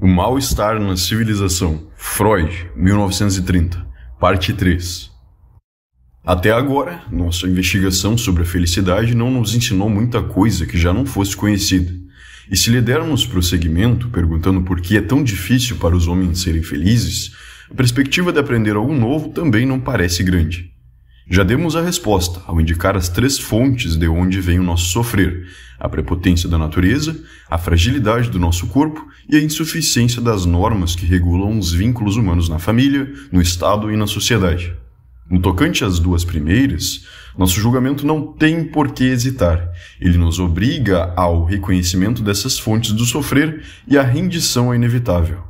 O mal-estar na civilização. Freud, 1930. Parte 3. Até agora, nossa investigação sobre a felicidade não nos ensinou muita coisa que já não fosse conhecida. E se lhe dermos prosseguimento, perguntando por que é tão difícil para os homens serem felizes, a perspectiva de aprender algo novo também não parece grande. Já demos a resposta ao indicar as 3 fontes de onde vem o nosso sofrer: a prepotência da natureza, a fragilidade do nosso corpo e a insuficiência das normas que regulam os vínculos humanos na família, no Estado e na sociedade. No tocante às 2 primeiras, nosso julgamento não tem por que hesitar. Ele nos obriga ao reconhecimento dessas fontes do sofrer e à rendição ao inevitável.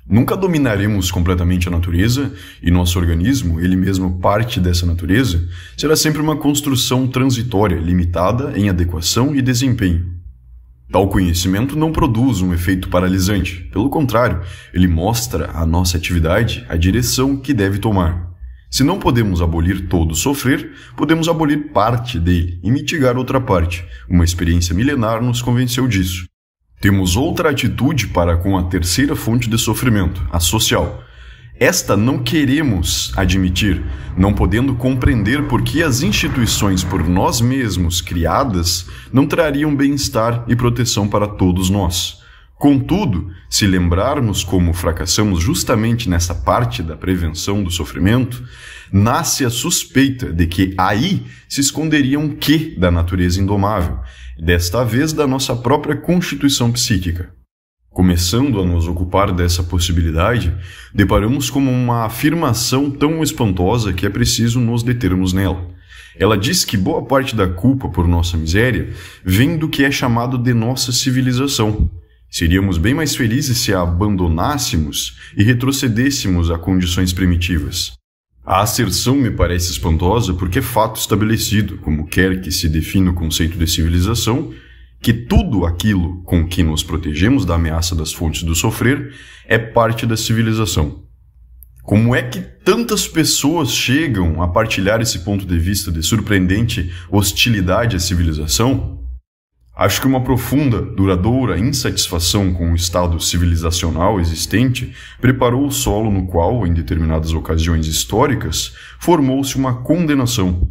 Nunca dominaremos completamente a natureza, e nosso organismo, ele mesmo parte dessa natureza, será sempre uma construção transitória, limitada em adequação e desempenho. Tal conhecimento não produz um efeito paralisante. Pelo contrário, ele mostra à nossa atividade a direção que deve tomar. Se não podemos abolir todo o sofrer, podemos abolir parte dele e mitigar outra parte. Uma experiência milenar nos convenceu disso. Temos outra atitude para com a terceira fonte de sofrimento, a social. Esta não queremos admitir, não podendo compreender por que as instituições por nós mesmos criadas não trariam bem-estar e proteção para todos nós. Contudo, se lembrarmos como fracassamos justamente nessa parte da prevenção do sofrimento, nasce a suspeita de que aí se esconderia um quê da natureza indomável, desta vez da nossa própria constituição psíquica. Começando a nos ocupar dessa possibilidade, deparamos com uma afirmação tão espantosa que é preciso nos determos nela. Ela diz que boa parte da culpa por nossa miséria vem do que é chamado de nossa civilização. Seríamos bem mais felizes se a abandonássemos e retrocedêssemos a condições primitivas. A asserção me parece espantosa porque é fato estabelecido, como quer que se defina o conceito de civilização, que tudo aquilo com que nos protegemos da ameaça das fontes do sofrer é parte da civilização. Como é que tantas pessoas chegam a partilhar esse ponto de vista de surpreendente hostilidade à civilização? Acho que uma profunda, duradoura insatisfação com o estado civilizacional existente preparou o solo no qual, em determinadas ocasiões históricas, formou-se uma condenação.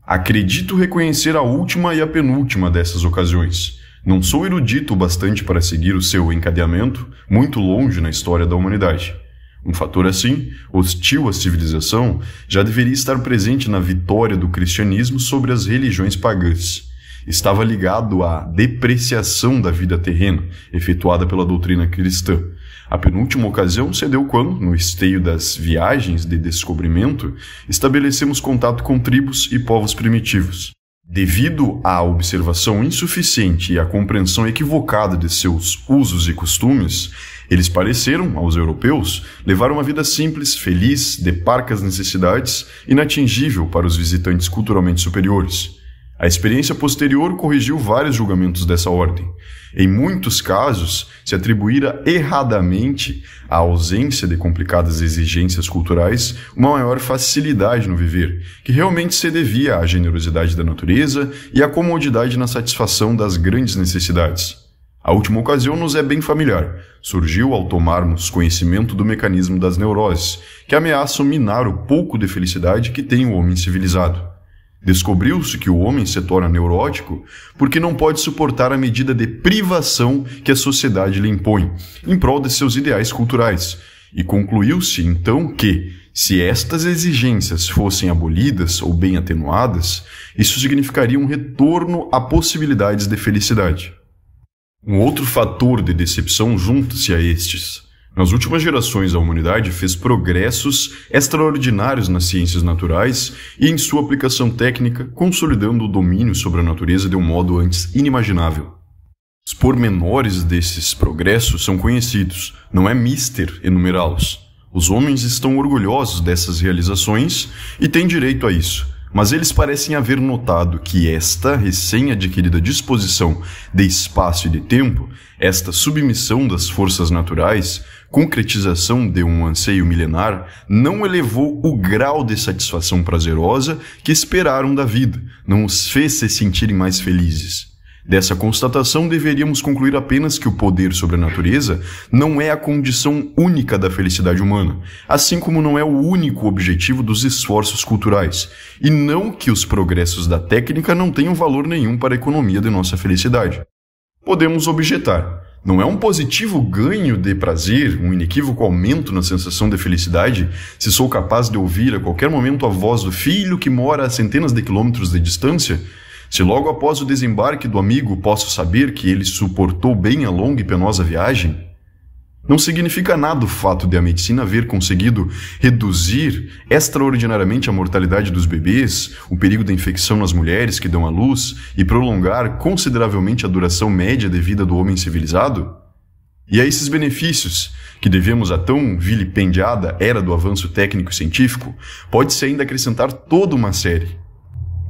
Acredito reconhecer a última e a penúltima dessas ocasiões. Não sou erudito o bastante para seguir o seu encadeamento muito longe na história da humanidade. Um fator assim, hostil à civilização, já deveria estar presente na vitória do cristianismo sobre as religiões pagãs. Estava ligado à depreciação da vida terrena, efetuada pela doutrina cristã. A penúltima ocasião se deu quando, no esteio das viagens de descobrimento, estabelecemos contato com tribos e povos primitivos. Devido à observação insuficiente e à compreensão equivocada de seus usos e costumes, eles pareceram, aos europeus, levar uma vida simples, feliz, de parcas necessidades, inatingível para os visitantes culturalmente superiores. A experiência posterior corrigiu vários julgamentos dessa ordem. Em muitos casos, se atribuíra erradamente à ausência de complicadas exigências culturais uma maior facilidade no viver, que realmente se devia à generosidade da natureza e à comodidade na satisfação das grandes necessidades. A última ocasião nos é bem familiar. Surgiu ao tomarmos conhecimento do mecanismo das neuroses, que ameaçam minar o pouco de felicidade que tem o homem civilizado. Descobriu-se que o homem se torna neurótico porque não pode suportar a medida de privação que a sociedade lhe impõe, em prol de seus ideais culturais, e concluiu-se então que, se estas exigências fossem abolidas ou bem atenuadas, isso significaria um retorno a possibilidades de felicidade. Um outro fator de decepção junta-se a estes. Nas últimas gerações, a humanidade fez progressos extraordinários nas ciências naturais e em sua aplicação técnica, consolidando o domínio sobre a natureza de um modo antes inimaginável. Os pormenores desses progressos são conhecidos, não é mister enumerá-los. Os homens estão orgulhosos dessas realizações e têm direito a isso, mas eles parecem haver notado que esta recém-adquirida disposição de espaço e de tempo, esta submissão das forças naturais, concretização de um anseio milenar, não elevou o grau de satisfação prazerosa que esperaram da vida, não os fez se sentirem mais felizes. Dessa constatação, deveríamos concluir apenas que o poder sobre a natureza não é a condição única da felicidade humana, assim como não é o único objetivo dos esforços culturais, e não que os progressos da técnica não tenham valor nenhum para a economia de nossa felicidade. Podemos objetar: não é um positivo ganho de prazer, um inequívoco aumento na sensação de felicidade, se sou capaz de ouvir a qualquer momento a voz do filho que mora a centenas de quilômetros de distância? Se logo após o desembarque do amigo posso saber que ele suportou bem a longa e penosa viagem? Não significa nada o fato de a medicina haver conseguido reduzir extraordinariamente a mortalidade dos bebês, o perigo da infecção nas mulheres que dão à luz e prolongar consideravelmente a duração média de vida do homem civilizado? E a esses benefícios, que devemos à tão vilipendiada era do avanço técnico e científico, pode-se ainda acrescentar toda uma série.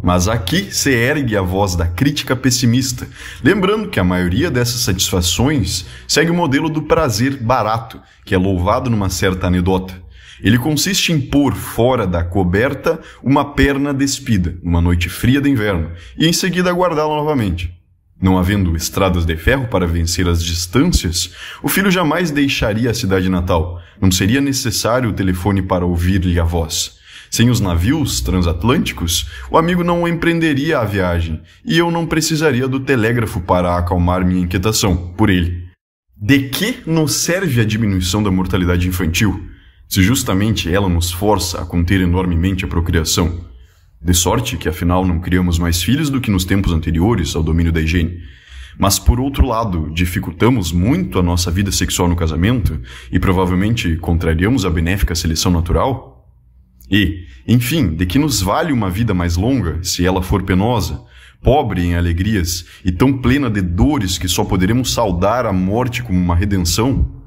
Mas aqui se ergue a voz da crítica pessimista, lembrando que a maioria dessas satisfações segue o modelo do prazer barato, que é louvado numa certa anedota. Ele consiste em pôr fora da coberta uma perna despida, numa noite fria de inverno, e em seguida guardá-la novamente. Não havendo estradas de ferro para vencer as distâncias, o filho jamais deixaria a cidade natal. Não seria necessário o telefone para ouvir-lhe a voz. Sem os navios transatlânticos, o amigo não empreenderia a viagem, e eu não precisaria do telégrafo para acalmar minha inquietação por ele. De que nos serve a diminuição da mortalidade infantil, se justamente ela nos força a conter enormemente a procriação? De sorte que, afinal, não criamos mais filhos do que nos tempos anteriores ao domínio da higiene. Mas, por outro lado, dificultamos muito a nossa vida sexual no casamento e provavelmente contrariamos a benéfica seleção natural? E, enfim, de que nos vale uma vida mais longa, se ela for penosa, pobre em alegrias e tão plena de dores que só poderemos saudar a morte como uma redenção?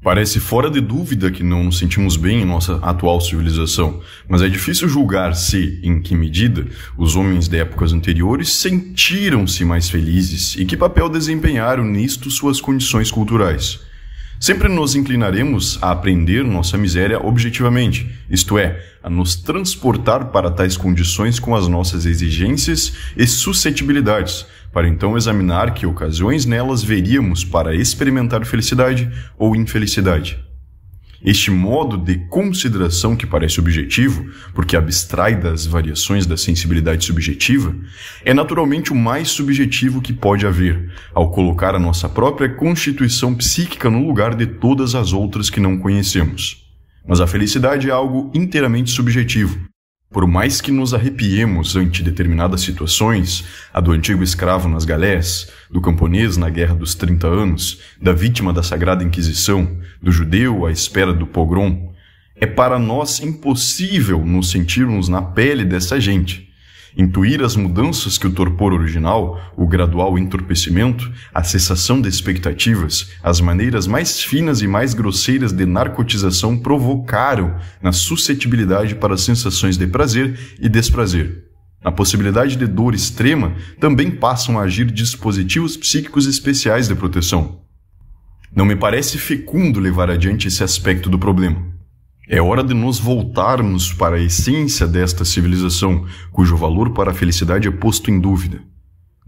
Parece fora de dúvida que não nos sentimos bem em nossa atual civilização, mas é difícil julgar se, em que medida, os homens de épocas anteriores sentiram-se mais felizes e que papel desempenharam nisto suas condições culturais. Sempre nos inclinaremos a aprender nossa miséria objetivamente, isto é, a nos transportar para tais condições com as nossas exigências e suscetibilidades, para então examinar que ocasiões nelas veríamos para experimentar felicidade ou infelicidade. Este modo de consideração que parece objetivo, porque abstrai das variações da sensibilidade subjetiva, é naturalmente o mais subjetivo que pode haver, ao colocar a nossa própria constituição psíquica no lugar de todas as outras que não conhecemos. Mas a felicidade é algo inteiramente subjetivo. Por mais que nos arrepiemos ante determinadas situações, a do antigo escravo nas galés, do camponês na Guerra dos 30 Anos, da vítima da Sagrada Inquisição, do judeu à espera do pogrom, é para nós impossível nos sentirmos na pele dessa gente. Intuir as mudanças que o torpor original, o gradual entorpecimento, a cessação de expectativas, as maneiras mais finas e mais grosseiras de narcotização provocaram na suscetibilidade para as sensações de prazer e desprazer. Na possibilidade de dor extrema, também passam a agir dispositivos psíquicos especiais de proteção. Não me parece fecundo levar adiante esse aspecto do problema. É hora de nos voltarmos para a essência desta civilização, cujo valor para a felicidade é posto em dúvida.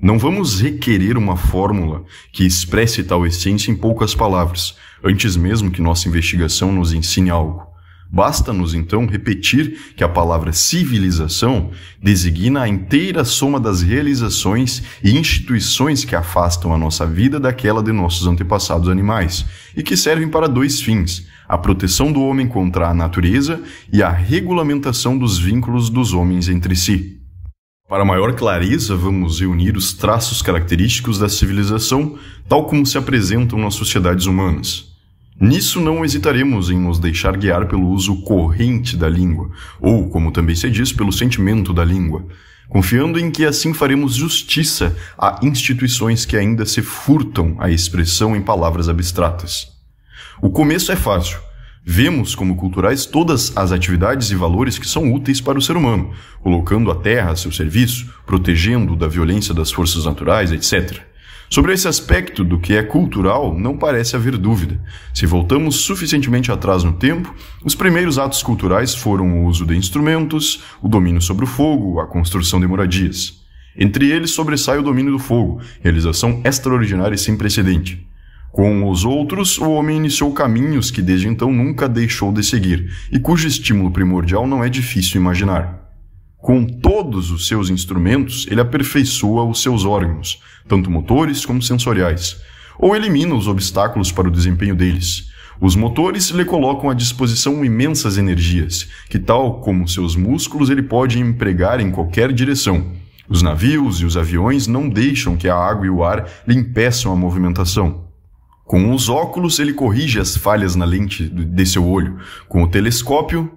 Não vamos requerer uma fórmula que expresse tal essência em poucas palavras, antes mesmo que nossa investigação nos ensine algo. Basta-nos, então, repetir que a palavra civilização designa a inteira soma das realizações e instituições que afastam a nossa vida daquela de nossos antepassados animais, e que servem para dois fins: a proteção do homem contra a natureza e a regulamentação dos vínculos dos homens entre si. Para maior clareza, vamos reunir os traços característicos da civilização, tal como se apresentam nas sociedades humanas. Nisso não hesitaremos em nos deixar guiar pelo uso corrente da língua, ou, como também se diz, pelo sentimento da língua, confiando em que assim faremos justiça a instituições que ainda se furtam à expressão em palavras abstratas. O começo é fácil. Vemos como culturais todas as atividades e valores que são úteis para o ser humano, colocando a terra a seu serviço, protegendo-o da violência das forças naturais, etc. Sobre esse aspecto do que é cultural, não parece haver dúvida. Se voltamos suficientemente atrás no tempo, os primeiros atos culturais foram o uso de instrumentos, o domínio sobre o fogo, a construção de moradias. Entre eles sobressai o domínio do fogo, realização extraordinária e sem precedente. Com os outros, o homem iniciou caminhos que desde então nunca deixou de seguir, e cujo estímulo primordial não é difícil imaginar. Com todos os seus instrumentos, ele aperfeiçoa os seus órgãos, tanto motores como sensoriais, ou elimina os obstáculos para o desempenho deles. Os motores lhe colocam à disposição imensas energias, que tal como seus músculos ele pode empregar em qualquer direção. Os navios e os aviões não deixam que a água e o ar lhe impeçam a movimentação. Com os óculos, ele corrige as falhas na lente de seu olho. Com o telescópio,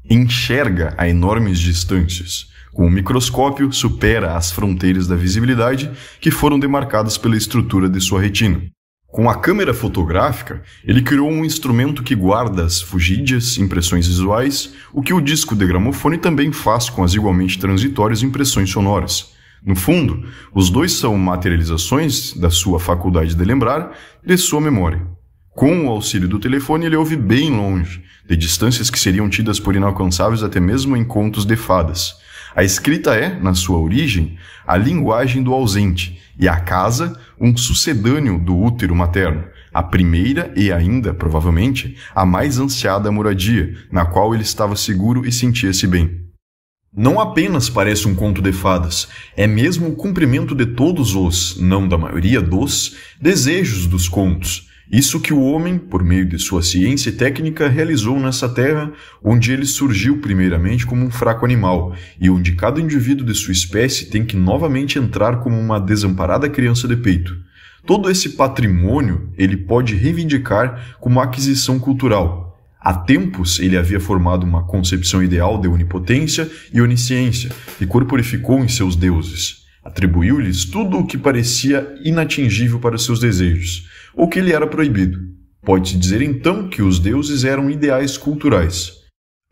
enxerga a enormes distâncias. Com o microscópio, supera as fronteiras da visibilidade que foram demarcadas pela estrutura de sua retina. Com a câmera fotográfica, ele criou um instrumento que guarda as fugídias impressões visuais, o que o disco de gramofone também faz com as igualmente transitórias impressões sonoras. No fundo, os dois são materializações da sua faculdade de lembrar de sua memória. Com o auxílio do telefone, ele ouve bem longe, de distâncias que seriam tidas por inalcançáveis até mesmo em contos de fadas. A escrita é, na sua origem, a linguagem do ausente, e a casa, um sucedâneo do útero materno, a primeira e ainda, provavelmente, a mais ansiada moradia, na qual ele estava seguro e sentia-se bem. Não apenas parece um conto de fadas, é mesmo o cumprimento de todos os, não da maioria dos, desejos dos contos. Isso que o homem, por meio de sua ciência e técnica, realizou nessa terra, onde ele surgiu primeiramente como um fraco animal, e onde cada indivíduo de sua espécie tem que novamente entrar como uma desamparada criança de peito. Todo esse patrimônio ele pode reivindicar como aquisição cultural. Há tempos ele havia formado uma concepção ideal de onipotência e onisciência, e corporificou em seus deuses. Atribuiu-lhes tudo o que parecia inatingível para seus desejos, ou que lhe era proibido. Pode-se dizer então que os deuses eram ideais culturais.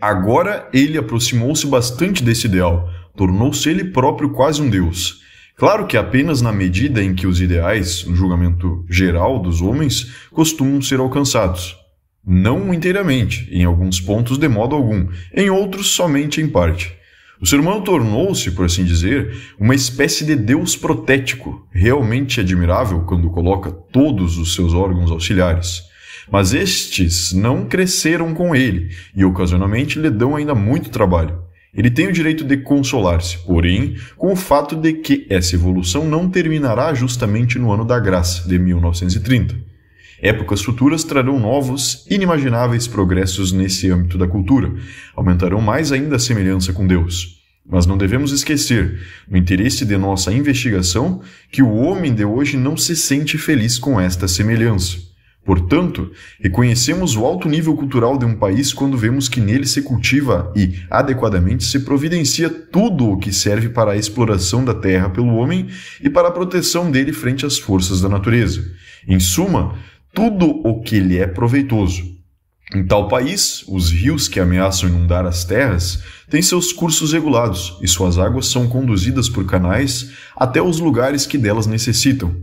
Agora ele aproximou-se bastante desse ideal, tornou-se ele próprio quase um deus. Claro que apenas na medida em que os ideais, no julgamento geral dos homens, costumam ser alcançados. Não inteiramente, em alguns pontos de modo algum, em outros somente em parte. O ser humano tornou-se, por assim dizer, uma espécie de deus protético, realmente admirável quando coloca todos os seus órgãos auxiliares. Mas estes não cresceram com ele e ocasionalmente lhe dão ainda muito trabalho. Ele tem o direito de consolar-se, porém, com o fato de que essa evolução não terminará justamente no ano da graça, de 1930. Épocas futuras trarão novos, inimagináveis progressos nesse âmbito da cultura, aumentarão mais ainda a semelhança com Deus. Mas não devemos esquecer, no interesse de nossa investigação, que o homem de hoje não se sente feliz com esta semelhança. Portanto, reconhecemos o alto nível cultural de um país quando vemos que nele se cultiva e, adequadamente, se providencia tudo o que serve para a exploração da terra pelo homem e para a proteção dele frente às forças da natureza. Em suma, tudo o que lhe é proveitoso. Em tal país, os rios que ameaçam inundar as terras têm seus cursos regulados e suas águas são conduzidas por canais até os lugares que delas necessitam.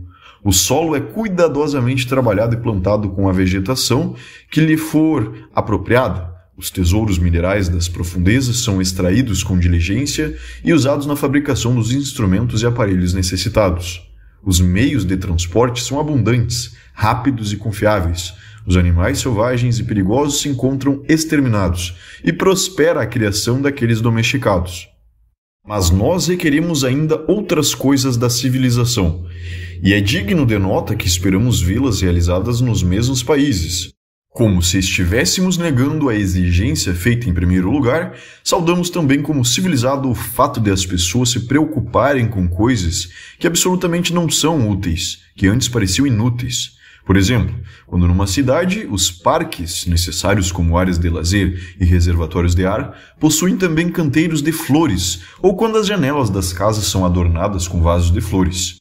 O solo é cuidadosamente trabalhado e plantado com a vegetação que lhe for apropriada. Os tesouros minerais das profundezas são extraídos com diligência e usados na fabricação dos instrumentos e aparelhos necessitados. Os meios de transporte são abundantes, rápidos e confiáveis. Os animais selvagens e perigosos se encontram exterminados e prospera a criação daqueles domesticados. Mas nós requerimos ainda outras coisas da civilização, e é digno de nota que esperamos vê-las realizadas nos mesmos países. Como se estivéssemos negando a exigência feita em primeiro lugar, saudamos também como civilizado o fato de as pessoas se preocuparem com coisas que absolutamente não são úteis, que antes pareciam inúteis. Por exemplo, quando numa cidade, os parques, necessários como áreas de lazer e reservatórios de ar, possuem também canteiros de flores, ou quando as janelas das casas são adornadas com vasos de flores.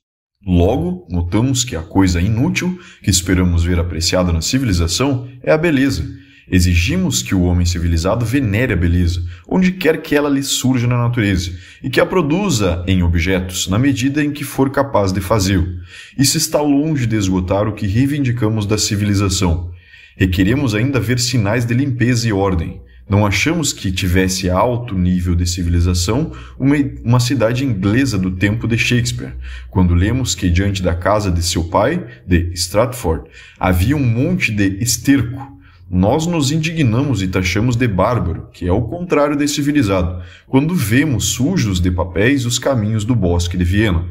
Logo, notamos que a coisa inútil que esperamos ver apreciada na civilização é a beleza. Exigimos que o homem civilizado venere a beleza, onde quer que ela lhe surja na natureza, e que a produza em objetos, na medida em que for capaz de fazê-lo. Isso está longe de esgotar o que reivindicamos da civilização. Requeremos ainda ver sinais de limpeza e ordem. Não achamos que tivesse alto nível de civilização uma cidade inglesa do tempo de Shakespeare, quando lemos que diante da casa de seu pai, de Stratford, havia um monte de esterco. Nós nos indignamos e taxamos de bárbaro, que é o contrário de civilizado, quando vemos sujos de papéis os caminhos do bosque de Viena.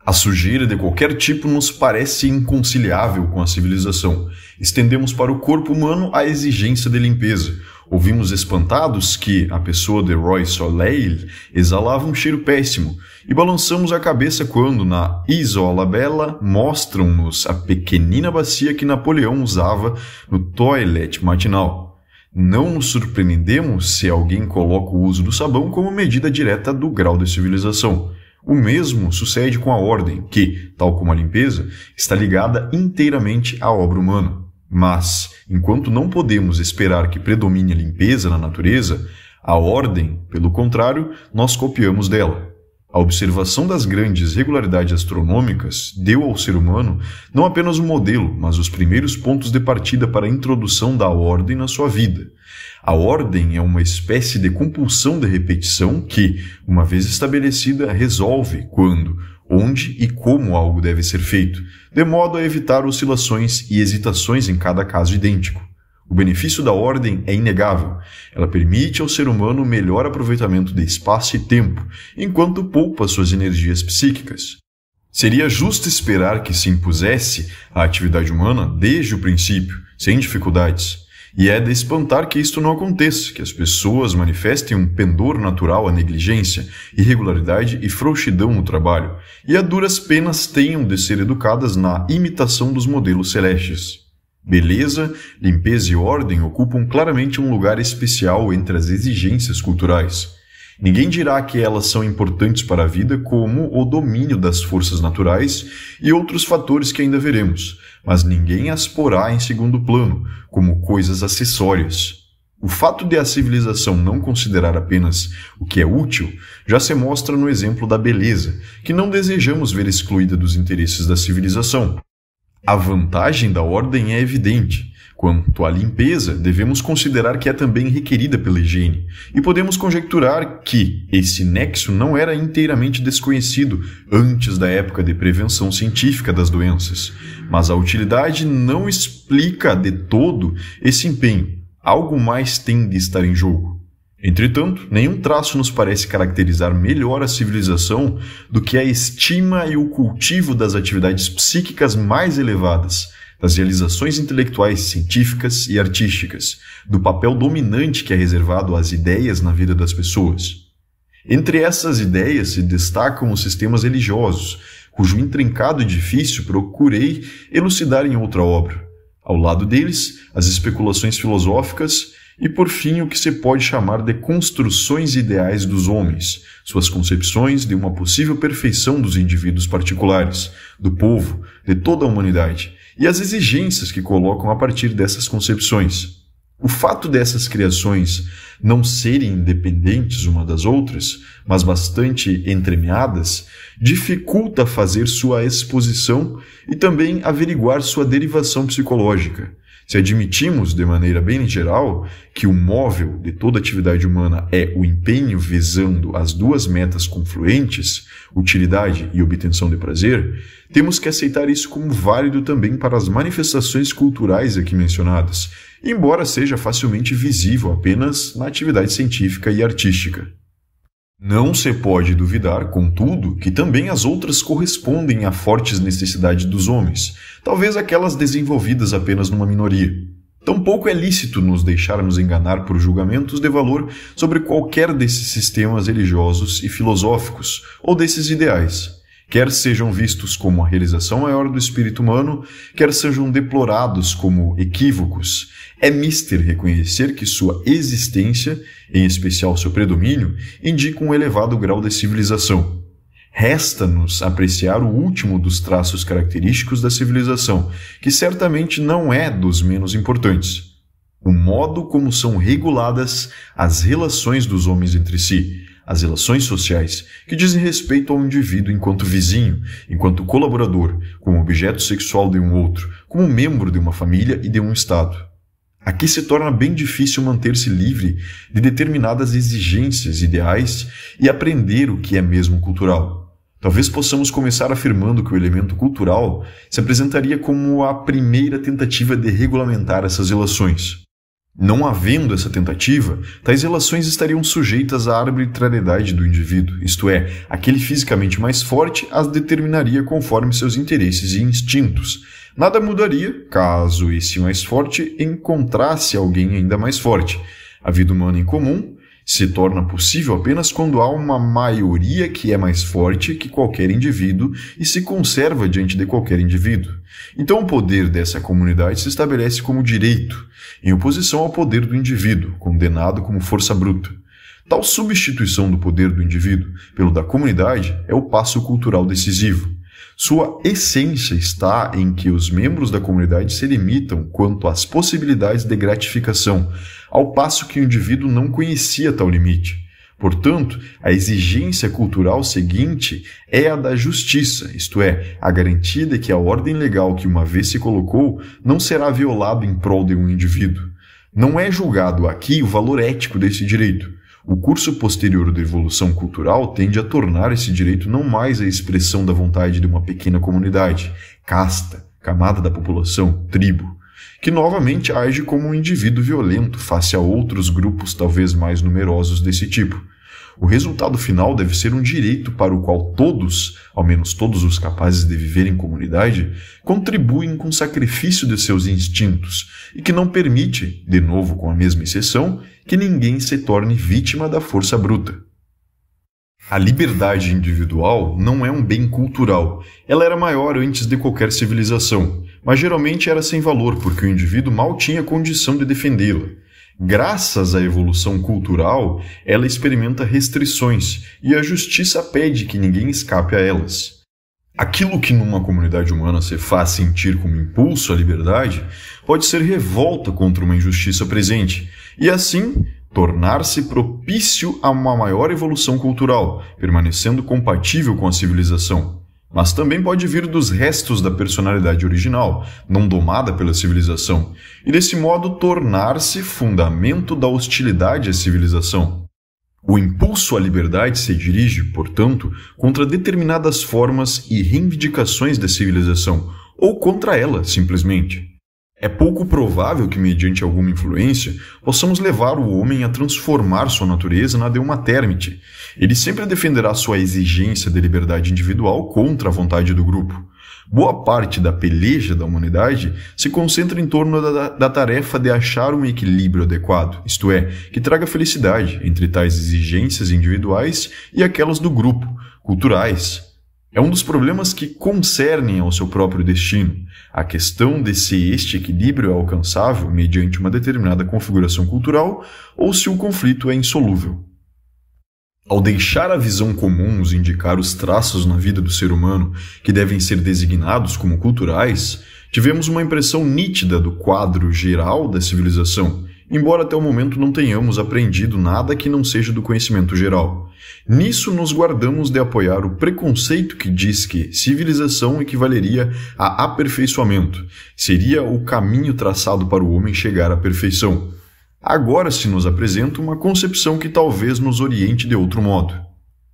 A sujeira de qualquer tipo nos parece inconciliável com a civilização. Estendemos para o corpo humano a exigência de limpeza. Ouvimos espantados que a pessoa de Roy Soleil exalava um cheiro péssimo, e balançamos a cabeça quando, na Isola Bella, mostram-nos a pequenina bacia que Napoleão usava no toilette matinal. Não nos surpreendemos se alguém coloca o uso do sabão como medida direta do grau de civilização. O mesmo sucede com a ordem, que, tal como a limpeza, está ligada inteiramente à obra humana. Mas, enquanto não podemos esperar que predomine a limpeza na natureza, a ordem, pelo contrário, nós copiamos dela. A observação das grandes regularidades astronômicas deu ao ser humano não apenas um modelo, mas os primeiros pontos de partida para a introdução da ordem na sua vida. A ordem é uma espécie de compulsão de repetição que, uma vez estabelecida, resolve quando, onde e como algo deve ser feito, de modo a evitar oscilações e hesitações em cada caso idêntico. O benefício da ordem é inegável. Ela permite ao ser humano melhor aproveitamento de espaço e tempo, enquanto poupa suas energias psíquicas. Seria justo esperar que se impusesse a atividade humana desde o princípio, sem dificuldades. E é de espantar que isto não aconteça, que as pessoas manifestem um pendor natural à negligência, irregularidade e frouxidão no trabalho, e a duras penas tenham de ser educadas na imitação dos modelos celestes. Beleza, limpeza e ordem ocupam claramente um lugar especial entre as exigências culturais. Ninguém dirá que elas são importantes para a vida como o domínio das forças naturais e outros fatores que ainda veremos, mas ninguém as porá em segundo plano, como coisas acessórias. O fato de a civilização não considerar apenas o que é útil já se mostra no exemplo da beleza, que não desejamos ver excluída dos interesses da civilização. A vantagem da ordem é evidente. Quanto à limpeza, devemos considerar que é também requerida pela higiene, e podemos conjecturar que esse nexo não era inteiramente desconhecido antes da época de prevenção científica das doenças, mas a utilidade não explica de todo esse empenho. Algo mais tem de estar em jogo. Entretanto, nenhum traço nos parece caracterizar melhor a civilização do que a estima e o cultivo das atividades psíquicas mais elevadas, das realizações intelectuais, científicas e artísticas, do papel dominante que é reservado às ideias na vida das pessoas. Entre essas ideias se destacam os sistemas religiosos, cujo intrincado edifício procurei elucidar em outra obra. Ao lado deles, as especulações filosóficas e, por fim, o que se pode chamar de construções ideais dos homens, suas concepções de uma possível perfeição dos indivíduos particulares, do povo, de toda a humanidade, e as exigências que colocam a partir dessas concepções. O fato dessas criações não serem independentes uma das outras, mas bastante entremeadas, dificulta fazer sua exposição e também averiguar sua derivação psicológica. Se admitimos, de maneira bem geral, que o móvel de toda atividade humana é o empenho visando as duas metas confluentes, utilidade e obtenção de prazer, temos que aceitar isso como válido também para as manifestações culturais aqui mencionadas, embora seja facilmente visível apenas na atividade científica e artística. Não se pode duvidar, contudo, que também as outras correspondem a fortes necessidades dos homens, talvez aquelas desenvolvidas apenas numa minoria. Tampouco é lícito nos deixarmos enganar por julgamentos de valor sobre qualquer desses sistemas religiosos e filosóficos, ou desses ideais. Quer sejam vistos como a realização maior do espírito humano, quer sejam deplorados como equívocos, é mister reconhecer que sua existência, em especial seu predomínio, indica um elevado grau de civilização. Resta-nos apreciar o último dos traços característicos da civilização, que certamente não é dos menos importantes: o modo como são reguladas as relações dos homens entre si, as relações sociais, que dizem respeito ao indivíduo enquanto vizinho, enquanto colaborador, como objeto sexual de um outro, como membro de uma família e de um Estado. Aqui se torna bem difícil manter-se livre de determinadas exigências ideais e aprender o que é mesmo cultural. Talvez possamos começar afirmando que o elemento cultural se apresentaria como a primeira tentativa de regulamentar essas relações. Não havendo essa tentativa, tais relações estariam sujeitas à arbitrariedade do indivíduo, isto é, aquele fisicamente mais forte as determinaria conforme seus interesses e instintos. Nada mudaria caso esse mais forte encontrasse alguém ainda mais forte. A vida humana em comum se torna possível apenas quando há uma maioria que é mais forte que qualquer indivíduo e se conserva diante de qualquer indivíduo. Então o poder dessa comunidade se estabelece como direito, em oposição ao poder do indivíduo, condenado como força bruta. Tal substituição do poder do indivíduo pelo da comunidade é o passo cultural decisivo. Sua essência está em que os membros da comunidade se limitam quanto às possibilidades de gratificação, ao passo que o indivíduo não conhecia tal limite. Portanto, a exigência cultural seguinte é a da justiça, isto é, a garantia de que a ordem legal que uma vez se colocou não será violada em prol de um indivíduo. Não é julgado aqui o valor ético desse direito. O curso posterior da evolução cultural tende a tornar esse direito não mais a expressão da vontade de uma pequena comunidade, casta, camada da população, tribo, que novamente age como um indivíduo violento face a outros grupos talvez mais numerosos desse tipo. O resultado final deve ser um direito para o qual todos, ao menos todos os capazes de viver em comunidade, contribuem com o sacrifício de seus instintos e que não permite, de novo com a mesma exceção, que ninguém se torne vítima da força bruta. A liberdade individual não é um bem cultural. Ela era maior antes de qualquer civilização, mas geralmente era sem valor porque o indivíduo mal tinha condição de defendê-la. Graças à evolução cultural, ela experimenta restrições e a justiça pede que ninguém escape a elas. Aquilo que numa comunidade humana se faz sentir como impulso à liberdade pode ser revolta contra uma injustiça presente e, assim, tornar-se propício a uma maior evolução cultural, permanecendo compatível com a civilização. Mas também pode vir dos restos da personalidade original, não domada pela civilização, e desse modo tornar-se fundamento da hostilidade à civilização. O impulso à liberdade se dirige, portanto, contra determinadas formas e reivindicações da civilização, ou contra ela, simplesmente. É pouco provável que, mediante alguma influência, possamos levar o homem a transformar sua natureza na de uma térmite. Ele sempre defenderá sua exigência de liberdade individual contra a vontade do grupo. Boa parte da peleja da humanidade se concentra em torno da tarefa de achar um equilíbrio adequado, isto é, que traga felicidade entre tais exigências individuais e aquelas do grupo, culturais. É um dos problemas que concernem ao seu próprio destino, a questão de se este equilíbrio é alcançável mediante uma determinada configuração cultural ou se o conflito é insolúvel. Ao deixar a visão comum nos indicar os traços na vida do ser humano que devem ser designados como culturais, tivemos uma impressão nítida do quadro geral da civilização, embora até o momento não tenhamos aprendido nada que não seja do conhecimento geral. Nisso nos guardamos de apoiar o preconceito que diz que civilização equivaleria a aperfeiçoamento, seria o caminho traçado para o homem chegar à perfeição. Agora se nos apresenta uma concepção que talvez nos oriente de outro modo.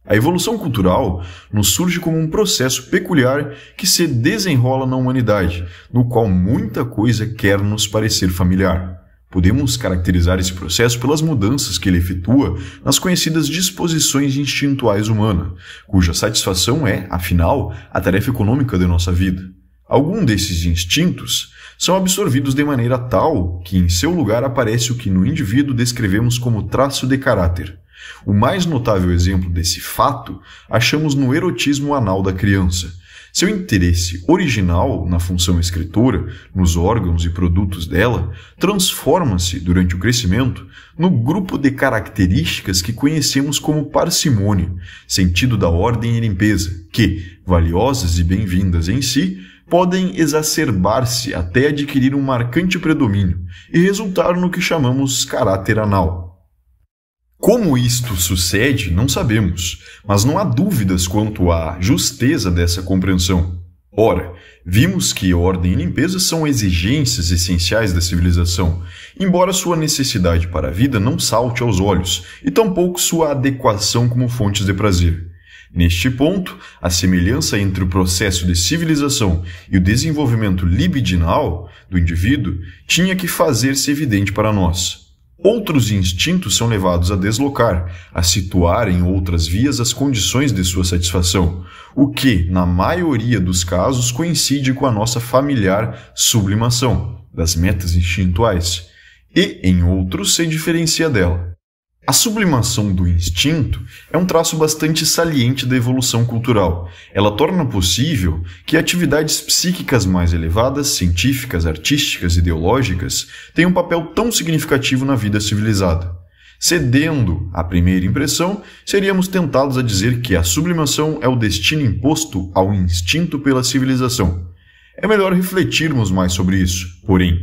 A evolução cultural nos surge como um processo peculiar que se desenrola na humanidade, no qual muita coisa quer nos parecer familiar. Podemos caracterizar esse processo pelas mudanças que ele efetua nas conhecidas disposições instintuais humanas, cuja satisfação é, afinal, a tarefa econômica de nossa vida. Alguns desses instintos são absorvidos de maneira tal que em seu lugar aparece o que no indivíduo descrevemos como traço de caráter. O mais notável exemplo desse fato achamos no erotismo anal da criança. Seu interesse original na função escritora, nos órgãos e produtos dela, transforma-se, durante o crescimento, no grupo de características que conhecemos como parcimônia, sentido da ordem e limpeza, que, valiosas e bem-vindas em si, podem exacerbar-se até adquirir um marcante predomínio e resultar no que chamamos caráter anal. Como isto sucede, não sabemos, mas não há dúvidas quanto à justeza dessa compreensão. Ora, vimos que ordem e limpeza são exigências essenciais da civilização, embora sua necessidade para a vida não salte aos olhos, e tampouco sua adequação como fontes de prazer. Neste ponto, a semelhança entre o processo de civilização e o desenvolvimento libidinal do indivíduo tinha que fazer-se evidente para nós. Outros instintos são levados a deslocar, a situar em outras vias as condições de sua satisfação, o que, na maioria dos casos, coincide com a nossa familiar sublimação das metas instintuais, e, em outros, se diferencia dela. A sublimação do instinto é um traço bastante saliente da evolução cultural. Ela torna possível que atividades psíquicas mais elevadas, científicas, artísticas, ideológicas, tenham um papel tão significativo na vida civilizada. Cedendo à primeira impressão, seríamos tentados a dizer que a sublimação é o destino imposto ao instinto pela civilização. É melhor refletirmos mais sobre isso. Porém,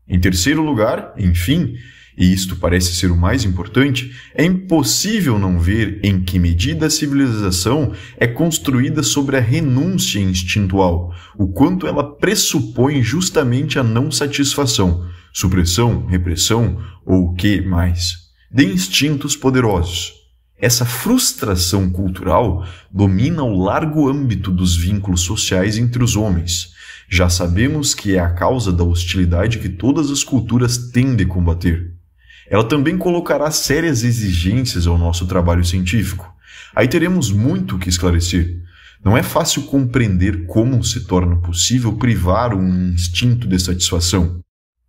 em terceiro lugar, enfim, e isto parece ser o mais importante, é impossível não ver em que medida a civilização é construída sobre a renúncia instintual, o quanto ela pressupõe justamente a não satisfação, supressão, repressão ou o que mais, de instintos poderosos. Essa frustração cultural domina o largo âmbito dos vínculos sociais entre os homens. Já sabemos que é a causa da hostilidade que todas as culturas tendem a combater. Ela também colocará sérias exigências ao nosso trabalho científico. Aí teremos muito o que esclarecer. Não é fácil compreender como se torna possível privar um instinto de satisfação.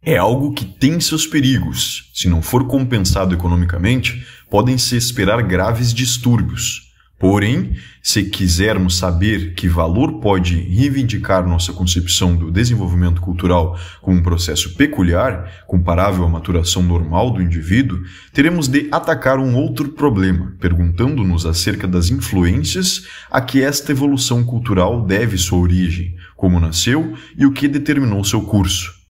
É algo que tem seus perigos. Se não for compensado economicamente, podem-se esperar graves distúrbios. Porém, se quisermos saber que valor pode reivindicar nossa concepção do desenvolvimento cultural como um processo peculiar, comparável à maturação normal do indivíduo, teremos de atacar um outro problema, perguntando-nos acerca das influências a que esta evolução cultural deve sua origem, como nasceu e o que determinou seu curso.